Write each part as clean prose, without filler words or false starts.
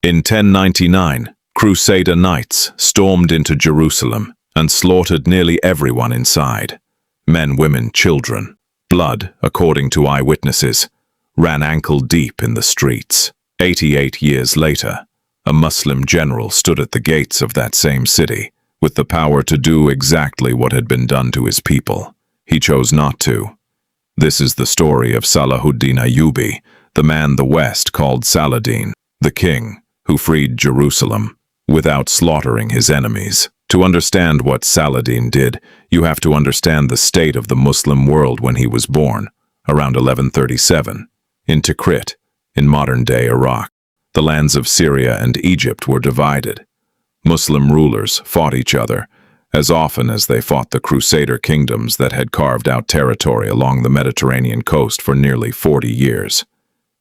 In 1099, Crusader knights stormed into Jerusalem and slaughtered nearly everyone inside. Men, women, children. Blood, according to eyewitnesses, ran ankle-deep in the streets. 88 years later, a Muslim general stood at the gates of that same city, with the power to do exactly what had been done to his people. He chose not to. This is the story of Salahuddin Ayyubi, the man the West called Saladin, the king who freed Jerusalem without slaughtering his enemies. To understand what Saladin did, you have to understand the state of the Muslim world when he was born, around 1137, in Tikrit, in modern-day Iraq. The lands of Syria and Egypt were divided. Muslim rulers fought each other as often as they fought the Crusader kingdoms that had carved out territory along the Mediterranean coast for nearly 40 years.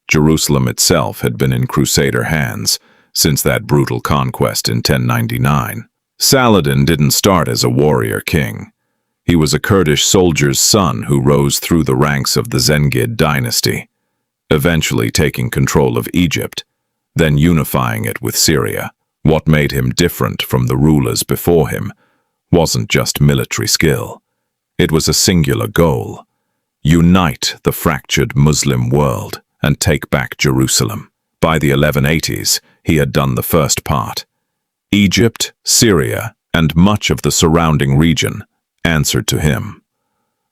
Jerusalem itself had been in Crusader hands since that brutal conquest in 1099. Saladin didn't start as a warrior king. He was a Kurdish soldier's son who rose through the ranks of the Zengid dynasty, eventually taking control of Egypt, then unifying it with Syria. What made him different from the rulers before him wasn't just military skill. It was a singular goal: unite the fractured Muslim world and take back Jerusalem. By the 1180s, he had done the first part. Egypt, Syria, and much of the surrounding region answered to him.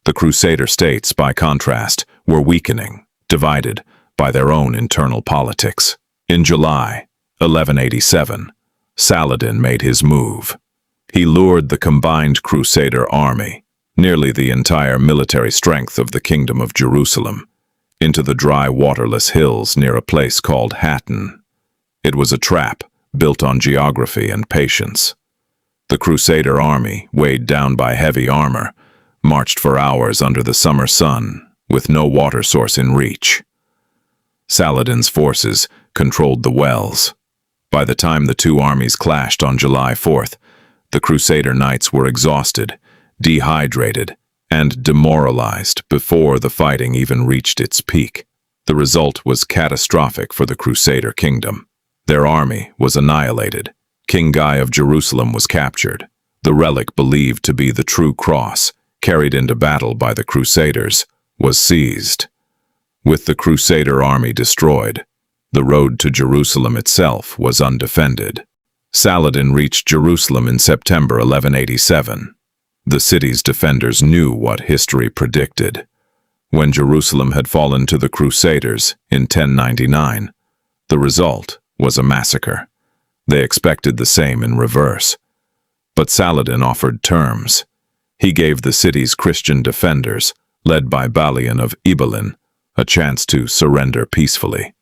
The Crusader states, by contrast, were weakening, divided by their own internal politics. In July 1187, Saladin made his move. He lured the combined Crusader army, nearly the entire military strength of the Kingdom of Jerusalem, into the dry, waterless hills near a place called Hattin. It was a trap built on geography and patience. The Crusader army, weighed down by heavy armor, marched for hours under the summer sun, with no water source in reach. Saladin's forces controlled the wells. By the time the two armies clashed on July 4th, the Crusader knights were exhausted, dehydrated, and demoralized before the fighting even reached its peak. The result was catastrophic for the Crusader kingdom. Their army was annihilated. King Guy of Jerusalem was captured. The relic believed to be the true cross, carried into battle by the Crusaders, was seized. With the Crusader army destroyed, the road to Jerusalem itself was undefended. Saladin reached Jerusalem in September 1187. The city's defenders knew what history predicted. When Jerusalem had fallen to the Crusaders in 1099, the result was a massacre. They expected the same in reverse. But Saladin offered terms. He gave the city's Christian defenders, led by Balian of Ibelin, a chance to surrender peacefully.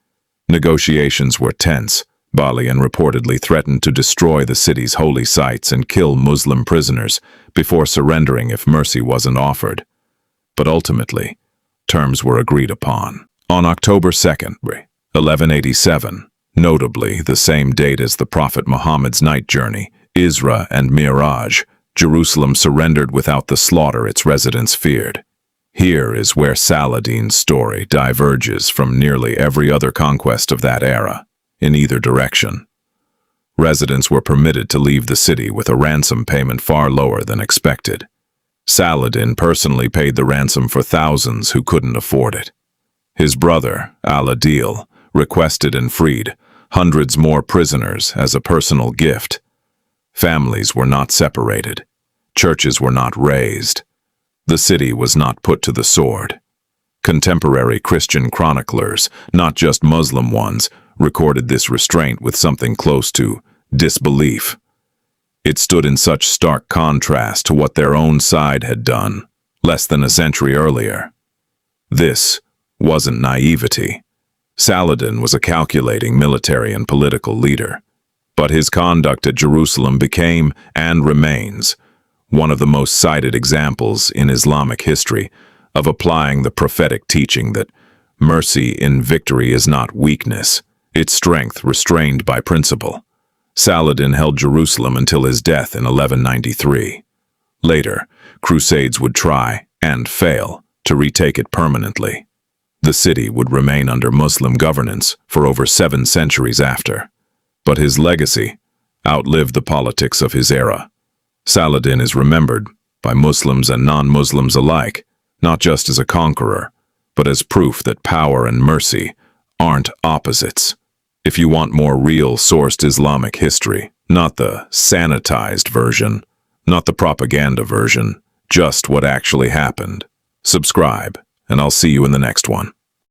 Negotiations were tense. Balian reportedly threatened to destroy the city's holy sites and kill Muslim prisoners before surrendering if mercy wasn't offered. But ultimately, terms were agreed upon. On October 2nd, 1187, notably the same date as the Prophet Muhammad's night journey, Isra and Miraj, Jerusalem surrendered without the slaughter its residents feared. Here is where Saladin's story diverges from nearly every other conquest of that era, in either direction. Residents were permitted to leave the city with a ransom payment far lower than expected. Saladin personally paid the ransom for thousands who couldn't afford it. His brother, al-Adil, requested and freed hundreds more prisoners as a personal gift. Families were not separated. Churches were not razed. The city was not put to the sword. Contemporary Christian chroniclers, not just Muslim ones, recorded this restraint with something close to disbelief. It stood in such stark contrast to what their own side had done less than a century earlier. This wasn't naivety. Saladin was a calculating military and political leader, but his conduct at Jerusalem became, and remains, one of the most cited examples in Islamic history of applying the prophetic teaching that mercy in victory is not weakness, its strength restrained by principle. Saladin held Jerusalem until his death in 1193. Later, Crusades would try, and fail, to retake it permanently. The city would remain under Muslim governance for over 7 centuries after. But his legacy outlived the politics of his era. Saladin is remembered by Muslims and non-Muslims alike, not just as a conqueror, but as proof that power and mercy aren't opposites. If you want more real sourced Islamic history, not the sanitized version, not the propaganda version, just what actually happened, subscribe, and I'll see you in the next one.